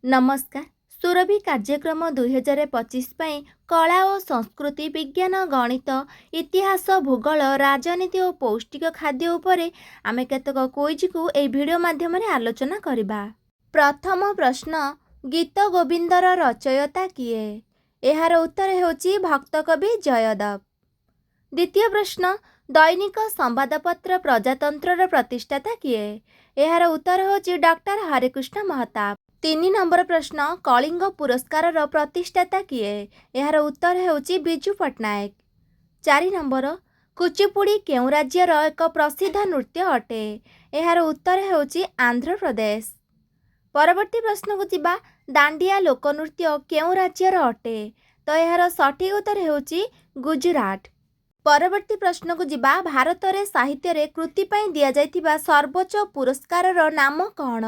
नमस्कार। सुरभि कार्यक्रम 2025 ପାଇଁ कला और संस्कृति विज्ञान गणित इतिहास भूगोल राजनीति और पौष्टिक खाद्य उपरे आमे केतक क्विज को ए वीडियो माध्यम आलोचना करिबा। प्रथम प्रश्न, गीत गोविंदर रचयिता किए? एहार उत्तर हेउची भक्त कवि जयदेव। द्वितीय प्रश्न, दैनिक संवादपत्र प्रजातंत्र प्रतिष्ठाता किए? एहार उत्तर हेउची डॉक्टर हरेकृष्ण महताब। 3 नंबर प्रश्न, कलिंग पुरस्कार प्रतिष्ठाता किए? एहार उत्तर हेउची बिजू पट्टनायक। 4 नंबर, कुचिपुड़ी केउ राज्यर एक प्रसिद्ध नृत्य अटे? एहार उत्तर हेउची आंध्र प्रदेश। परवर्ती प्रश्न को जिबा, दांडिया लोकनृत्य केउ राज्यर अटे? तो एहार सठिक उत्तर हेउची गुजरात। परवर्ती प्रश्न को जिबा, भारत रे साहित्य रे कृति पई दिया जाइथिबा सर्वोच्च पुरस्कार रो नाम कौन?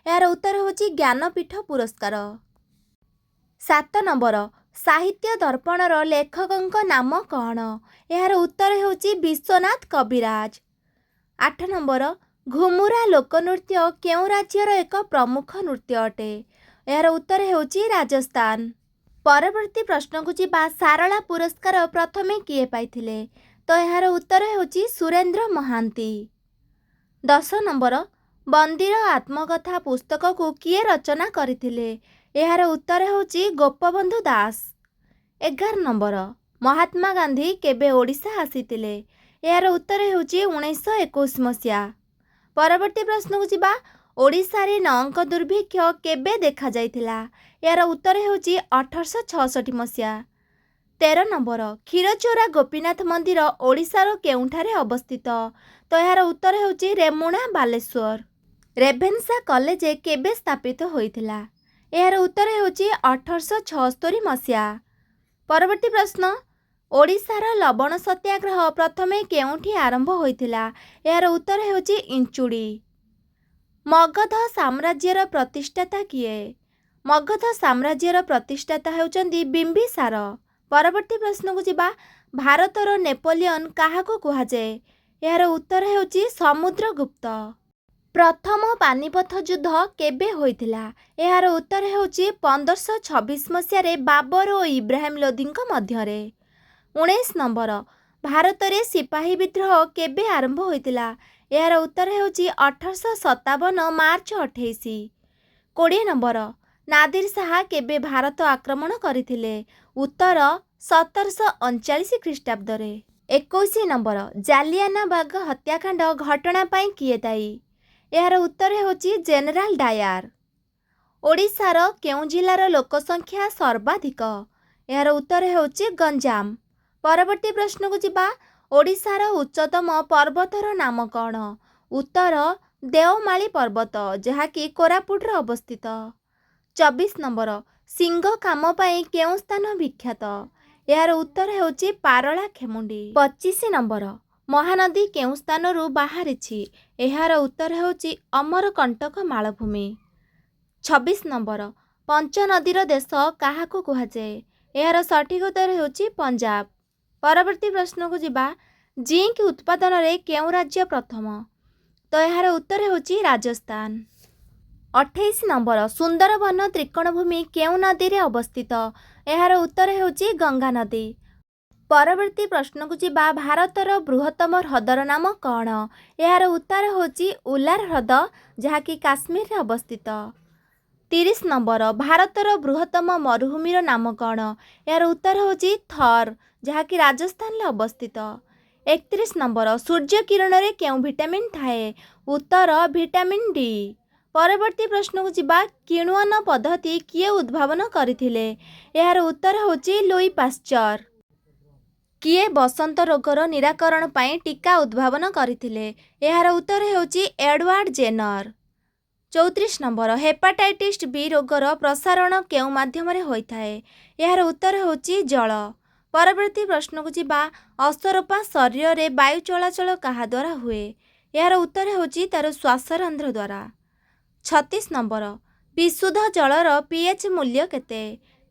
यार उत्तर होची ज्ञानपीठ पुरस्कार। 7 नंबर, साहित्य दर्पण रो लेखकंक नाम कौन? यार उत्तर होची विश्वनाथ कविराज। 8 नंबर, घुमुरा लोकनृत्य केउ राज्यर एक प्रमुख नृत्य अटे? यार उत्तर होची राजस्थान। परवर्ती प्रश्न को जिबा, सारला पुरस्कार प्रथमे किए पाइथिले? तो यार उत्तर होची सुरेंद्र महांती। 10 नंबर, बंदीर आत्मकथा पुस्तक को किए रचना करथिले? यार उत्तर होची गोपबंधु दास। 11 नंबर, महात्मा गांधी केबे ओडिशा आसीतिले? यार उत्तर होची 1921 मसिया। परवर्ती प्रश्न को जिबा, ओडिशा रे नौंक दुर्भिक्ष केबे देखा जाइथिला? यार उत्तर होची 1866 मसिया। 13 नंबर, क्षीरचोरा गोपीनाथ मंदिर ओडिशार केउठारे अवस्थित? तो यार उत्तर होची रेमुणा बालेश्वर। रेभेन्सा कॉलेज केबे स्थापित होइथिला? यार उत्तर होची 1876 मसिया। परवर्ती प्रश्न, ओडिशार लवण सत्याग्रह प्रथमे केउठी आरंभ होइथिला? यार उत्तर होची इंचुड़ी। मगध साम्राज्यर प्रतिष्ठाता किए? मगध साम्राज्यर प्रतिष्ठाता हेउचंदी बिंबिसार। परवर्ती प्रश्न को जिबा, भारतर नेपोलियन काहाको कुहाजे? यार उत्तर हेउची समुद्रगुप्त। प्रथम पानीपथ युद्ध केबे होइथिला? यार उत्तर हेउची 1526 मसिया बाबर और इब्राहिम लोदीଙ୍କ मध्यरे। 19 नंबर, भारत रे सिपाही विद्रोह केबे आरंभ होइथिला? यार उत्तर हेउची 1857 मार्च 28। 20 नंबर, नादिर शाह केबे भारत आक्रमण करथिले? उत्तर 1739 ख्रीष्टाब्दरे। 21 नंबर, जालियानाबाग हत्याकांड घटना पई किए दायी? यार उत्तर होची जेनेराल डायर। ओडिशार केउ जिल्लार लोकसंख्या सर्वाधिक? यार उत्तर होची गंजाम। परवर्ती प्रश्न को जिबा, ओडिशार उच्चतम पर्वतर नाम कौन? उत्तर देवमाली पर्वत, जहाँकि कोरापुट अवस्थित। 24 नंबर, सिंह काम पई केउ स्थान विख्यात? यार उत्तर होची पारला खेमुंडी। 25 नंबर, महानदी केउ स्थानरू बाहरिछि? एहार उत्तर होची अमरकंटक मालभूमि। 26 नंबर, पंचनदीर देश काहाको कुहाଯାଏ? एहार सठिक उत्तर होची पंजाब। परवर्ती प्रश्न को जिबा, जिंक उत्पादन रे केउ राज्य प्रथम? तो एहार उत्तर होची राजस्थान। 28 नंबर, सुंदरबन त्रिकोणभूमि केउ नदी रे अवस्थित? एहार उत्तर होची गंगा नदी। परवर्ती प्रश्न को जिबा, भारतर बृहत्तम ह्रदर नाम कौन? एहार उत्तर होची उलार ह्रद, जहाँकि काश्मीर रे अवस्थित। 30 नंबर, भारतर बृहत्तम मरुभूमिर नाम कौन? यार उत्तर होची थर, जहाँकि राजस्थान रे अवस्थित। 31 नंबर, सूर्य किरण रे केउ विटामिन थाए? उत्तर विटामिन डी। परवर्ती प्रश्न को जिबा, किण्वन पद्धति किए उद्भावन करथिले? यार उत्तर होची लुई पाश्चर। किए बसंत रोगर निराकरण पई टीका उद्भावन करथिले? यार उत्तर होची Edward Jenner. 34 number, hepatitis B रोगर प्रसारण केउ माध्यम रे होइथाए? यार उत्तर होची जल। परवर्ती प्रश्न को जिबा, अश्वरोपा शरीर रे वायु चलाचल काहा द्वारा हुए? यार उत्तर होची तार श्वासरंध्र द्वारा। 36 नंबर, विशुद्ध जलर पीएच मूल्य केते?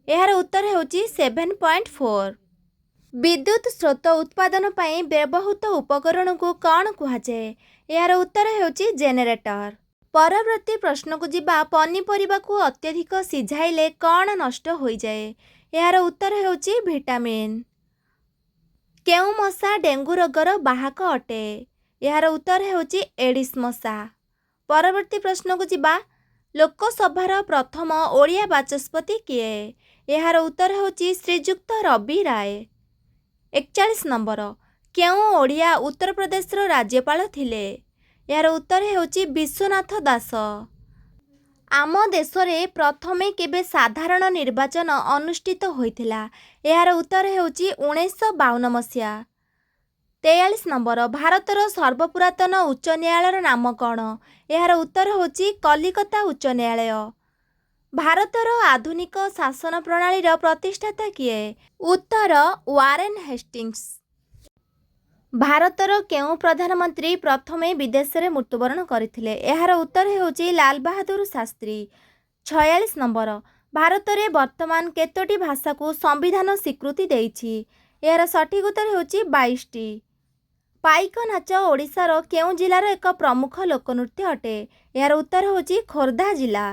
यार उत्तर होची 7.4। विद्युत स्रोत उत्पादन पई व्यवहृत उपकरण को कौन कुहाଯାଏ? यार उत्तर होची जेनेरेटर। ପରବର୍ତ୍ତୀ ପ୍ରଶ୍ନକୁ ଯିବା। ପନିପରିବାକୁ ଅତ୍ୟଧିକ ସିଝାଇଲେ କ'ଣ ନଷ୍ଟ ହୋଇଯାଏ? ଏହାର ଉତ୍ତର ହେଉଛି ଭିଟାମିନ୍। କେଉଁ ମଶା ଡେଙ୍ଗୁ ରୋଗର ବାହକ ଅଟେ? ଏହାର ଉତ୍ତର ହେଉଛି ଏଡିସ୍ ମଶା। ପରବର୍ତ୍ତୀ ପ୍ରଶ୍ନକୁ ଯିବା। ଲୋକସଭାର ପ୍ରଥମ ଓଡ଼ିଆ ବାଚସ୍ପତି କିଏ? ଏହାର ଉତ୍ତର ହେଉଛି ଶ୍ରୀଯୁକ୍ତ ରବି ରାୟ। 41 ନମ୍ବର। କେଉଁ ଓଡ଼ିଆ ଉତ୍ତରପ୍ରଦେଶର ରାଜ୍ୟପାଳ ଥିଲେ? ଏହାର ଉତ୍ତର ହେଉଛି ବିଶ୍ୱନାଥ ଦାସ। ଆମ ଦେଶରେ ପ୍ରଥମେ କେବେ ସାଧାରଣ ନିର୍ବାଚନ ଅନୁଷ୍ଠିତ ହୋଇଥିଲା? ଏହାର ଉତ୍ତର ହେଉଛି 1952 ମସିହା। 43 ନମ୍ବର। ଭାରତର ସର୍ବପୁରାତନ ଉଚ୍ଚ ନ୍ୟାୟାଳୟର ନାମ କ'ଣ? ଏହାର ଉତ୍ତର ହେଉଛି କଲିକତା ଉଚ୍ଚ ନ୍ୟାୟାଳୟ। ଭାରତର ଆଧୁନିକ ଶାସନ ପ୍ରଣାଳୀର ପ୍ରତିଷ୍ଠାତା କିଏ? ଉତ୍ତର ୱାରେନ୍ ହେଷ୍ଟିଙ୍ଗସ୍। ଭାରତର କେଉଁ ପ୍ରଧାନମନ୍ତ୍ରୀ ପ୍ରଥମେ ବିଦେଶରେ ମୃତ୍ୟୁବରଣ କରିଥିଲେ? ଏହାର ଉତ୍ତର ହେଉଛି ଲାଲ ବାହାଦୁର ଶାସ୍ତ୍ରୀ। 46 ନମ୍ବର। ଭାରତରେ ବର୍ତ୍ତମାନ କେତୋଟି ଭାଷାକୁ ସମ୍ବିଧାନ ସ୍ୱୀକୃତି ଦେଇଛି? ଏହାର ସଠିକ୍ ଉତ୍ତର ହେଉଛି 22ଟି। ପାଇକ ନାଚ ଓଡ଼ିଶାର କେଉଁ ଜିଲ୍ଲାର ଏକ ପ୍ରମୁଖ ଲୋକନୃତ୍ୟ ଅଟେ? ଏହାର ଉତ୍ତର ହେଉଛି ଖୋର୍ଦ୍ଧା ଜିଲ୍ଲା।